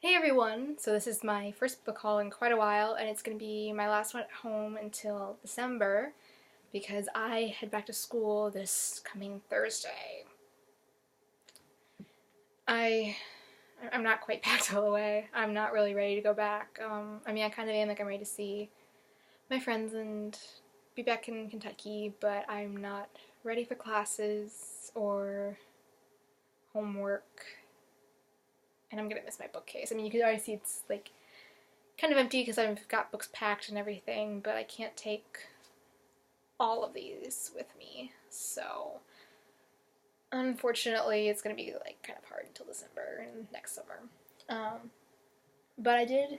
Hey everyone! So this is my first book haul in quite a while, and it's going to be my last one at home until December because I head back to school this coming Thursday. I I'm not quite packed all the way. I'm not really ready to go back. I kind of am, like I'm ready to see my friends and be back in Kentucky, but I'm not ready for classes or homework, and I'm gonna miss my bookcase. You can already see it's like kind of empty because I've got books packed and everything, but I can't take all of these with me. So unfortunately, it's gonna be like kind of hard until December and next summer. But I did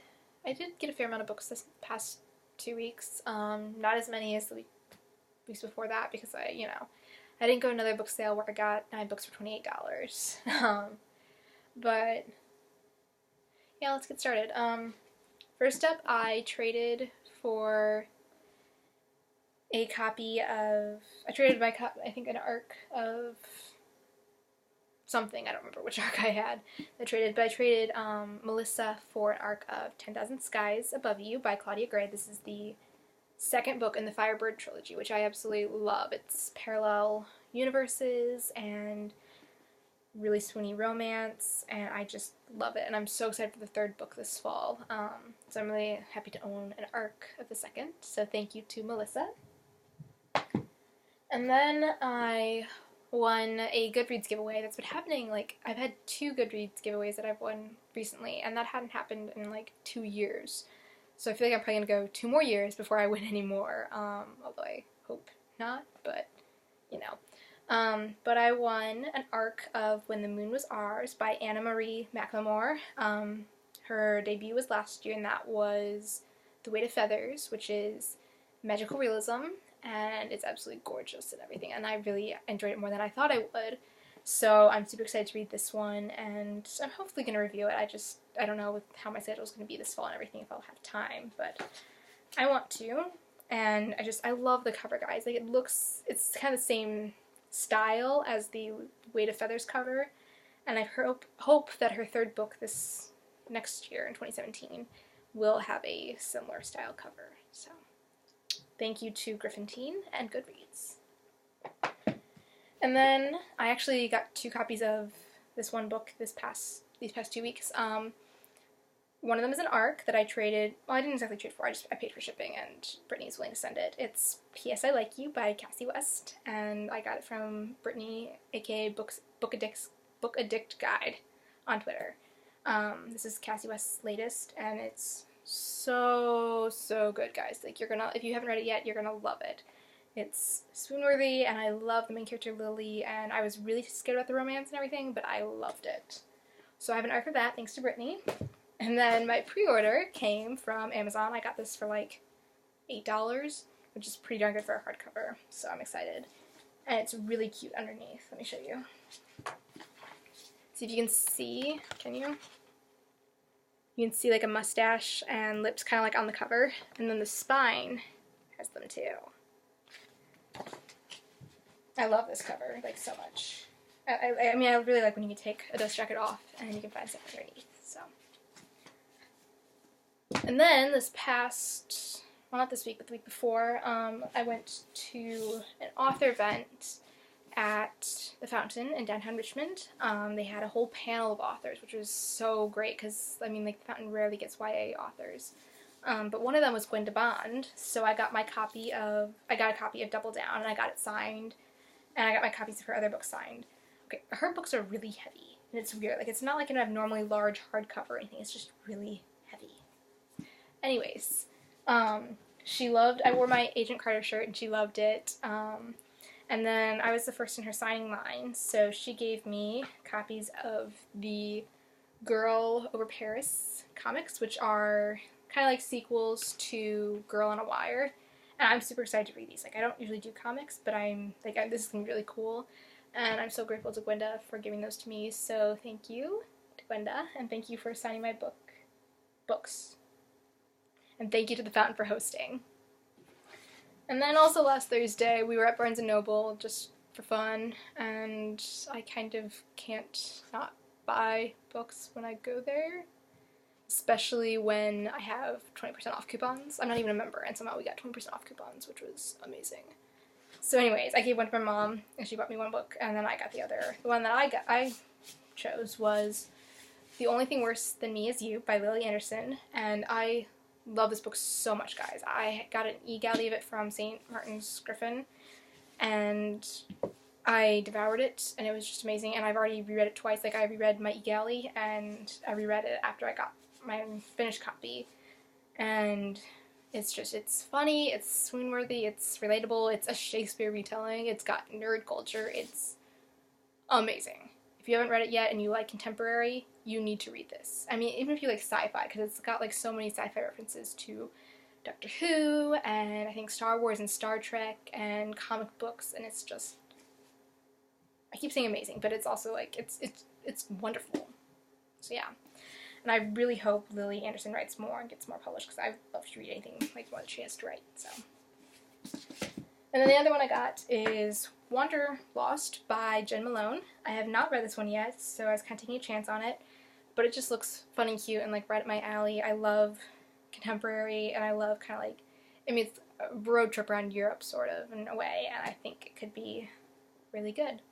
get a fair amount of books this past 2 weeks. Not as many as the weeks before that because I didn't go to another book sale where I got 9 books for $28. But yeah, let's get started. First up, I traded for a copy of, I traded my I think an arc of something, I don't remember which arc I had. I traded Melissa for an arc of 10,000 Skies Above You by Claudia Gray. This is the second book in the Firebird trilogy, which I absolutely love. It's parallel universes and really swoony romance, and I just love it, and I'm so excited for the third book this fall. So I'm really happy to own an arc of the second, so thank you to Melissa. And then I won a Goodreads giveaway that's been happening, like, I've had 2 Goodreads giveaways that I've won recently, and that hadn't happened in like 2 years. So I feel like I'm probably gonna go 2 more years before I win any more, although I hope not, but you know. But I won an arc of When the Moon Was Ours by Anna Marie McLemore. Her debut was last year, and that was The Weight of Feathers, which is magical realism, and it's absolutely gorgeous and everything, and I really enjoyed it more than I thought I would. So I'm super excited to read this one, and I'm hopefully going to review it. I don't know with how my schedule is going to be this fall and everything if I'll have time, but I want to. And I love the cover, guys. Like, it's kind of the same style as the Weight of Feathers cover, and I hope that her third book this next year in 2017 will have a similar style cover. So thank you to Griffin Teen and Goodreads. And then I actually got 2 copies of this one book these past 2 weeks. One of them is an arc that I traded. Well, I didn't exactly trade for. I paid for shipping, and Brittany's willing to send it. It's P.S. I Like You by Cassie West, and I got it from Brittany, aka Book Addict Guide, on Twitter. This is Cassie West's latest, and it's so good, guys. Like, if you haven't read it yet, you're gonna love it. It's swoon-worthy, and I love the main character Lily, and I was really scared about the romance and everything, but I loved it. So I have an arc of that, thanks to Brittany. And then my pre-order came from Amazon. I got this for like $8, which is pretty darn good for a hardcover, so I'm excited. And it's really cute underneath. Let me show you. See if you can see. Can you? You can see like a mustache and lips kind of like on the cover, and then the spine has them too. I love this cover, like, so much. I really like when you can take a dust jacket off and you can find something underneath, so. And then this past, well, not this week, but the week before, I went to an author event at the Fountain in downtown Richmond. They had a whole panel of authors, which was so great because, like, the Fountain rarely gets YA authors. But one of them was Gwenda Bond, so I got a copy of Double Down, and I got it signed, and I got my copies of her other books signed. Okay, her books are really heavy, and it's weird. Like, it's not like an abnormally large hardcover or anything, it's just really heavy. Anyways, I wore my Agent Carter shirt, and she loved it, and then I was the first in her signing line, so she gave me copies of the Girl Over Paris comics, which are kind of like sequels to Girl on a Wire, and I'm super excited to read these. Like, I don't usually do comics, but this is going to be really cool, and I'm so grateful to Gwenda for giving those to me, so thank you to Gwenda, and thank you for signing my books. And thank you to the Fountain for hosting. And then also last Thursday, we were at Barnes & Noble just for fun, and I kind of can't not buy books when I go there. especially when I have 20% off coupons. I'm not even a member, and somehow we got 20% off coupons, which was amazing. So anyways, I gave one to my mom, and she bought me one book, and then I got the other. The one that I chose was The Only Thing Worse Than Me Is You by Lily Anderson, and I love this book so much, guys. I got an e-galley of it from St. Martin's Griffin, and I devoured it, and it was just amazing, and I've already reread it twice. Like, I reread my e-galley, and I reread it after I got my finished copy, and it's funny, it's swoon-worthy, it's relatable, it's a Shakespeare retelling, it's got nerd culture, it's amazing. If you haven't read it yet and you like contemporary, you need to read this. I mean, even if you like sci-fi, because it's got like so many sci-fi references to Doctor Who, and I think Star Wars and Star Trek, and comic books, and it's just, I keep saying amazing, but it's also like, it's wonderful. So yeah. And I really hope Lily Anderson writes more and gets more published, because I love to read anything like more that she has to write. So, and then the other one I got is Wanderlost by Jen Malone. I have not read this one yet, so I was kind of taking a chance on it, but it just looks fun and cute and like right up my alley. I love contemporary, and I love kind of like, I mean, it's a road trip around Europe sort of in a way, and I think it could be really good.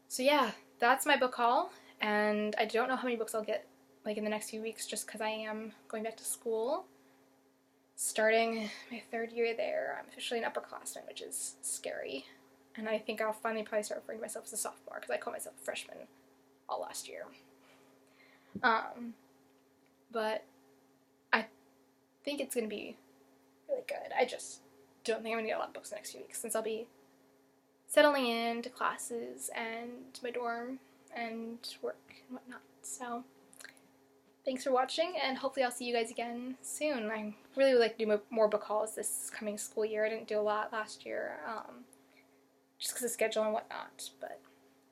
So yeah, that's my book haul. And I don't know how many books I'll get like in the next few weeks, just because I am going back to school. Starting my 3rd year there, I'm officially an upperclassman, which is scary. And I think I'll finally probably start referring to myself as a sophomore, because I called myself a freshman all last year. But I think it's going to be really good. I just don't think I'm going to get a lot of books in the next few weeks, since I'll be settling into classes and my dorm and work and whatnot. So thanks for watching, and hopefully I'll see you guys again soon. I really would like to do more book hauls this coming school year. I didn't do a lot last year, just because of schedule and whatnot, but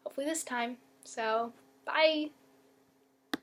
hopefully this time. So, bye!